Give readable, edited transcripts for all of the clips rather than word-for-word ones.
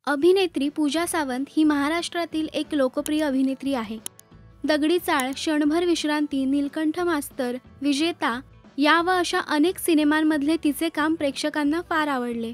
अभिनेत्री पूजा सावंत ही महाराष्ट्रातील एक लोकप्रिय अभिनेत्री आहे. दगडी चाळ, क्षणभर विश्रांती, नीलकंठ मास्तर, विजेता या व अशा अनेक सिनेमांमधले तिचे काम प्रेक्षकांना फार आवडले.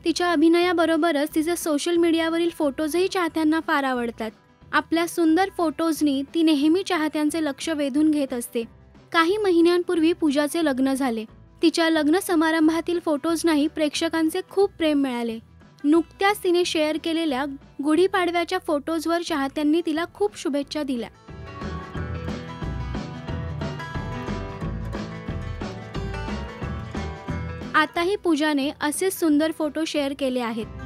तिच्या अभिनयाबरोबरच तिचे सोशल मीडियावरील फोटोजही चाहत्यांना फार आवडतात. आपल्या सुंदर फोटोजनी ती नेहमी चाहत्यांचे लक्ष वेधून घेत असते. काही महिन्यांपूर्वी पूजाचे लग्न झाले. तिच्या लग्न समारंभातील फोटोजनाही प्रेक्षकांचे खूप प्रेम मिळाले. नुकत्याच तिने शेअर केलेल्या गुढीपाडव्याच्या फोटोजवर चाहत्यांनी तिला खूप शुभेच्छा दिल्या. आताही पूजाने असेच सुंदर फोटो शेअर केले आहेत.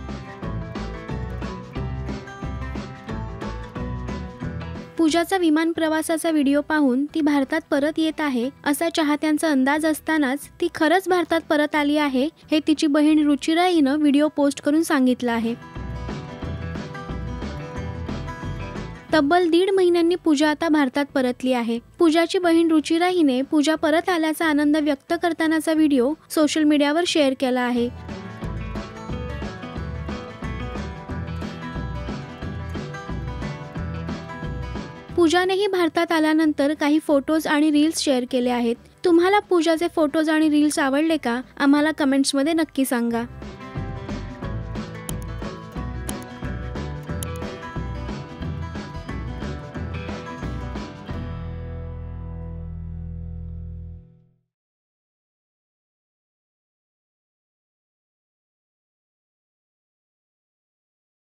पूजाचा विमान प्रवासाचा व्हिडिओ पाहून ती भारतात परत येत आहे असा चाहत्यांचा अंदाज असतानाच ती खरंच भारतात परत आली आहे हे तिची बहीण रुचिरा हिनं व्हिडिओ पोस्ट करून सांगितलं आहे. तब्बल 1.5 महिन्यांनी पूजा आता भारतात परतली आहे. पूजाची बहीण रुचिरा हिने पूजा परत आल्याचा आनंद व्यक्त करतानाचा व्हिडिओ सोशल मीडियावर शेअर केला आहे. पूजानेही भारतात आल्यानंतर काही फोटोज आणि रील्स शेअर केले आहेत. तुम्हाला पूजाचे फोटोज आणि रील्स आवडले का? आम्हाला कमेंट्समध्ये नक्की सांगा.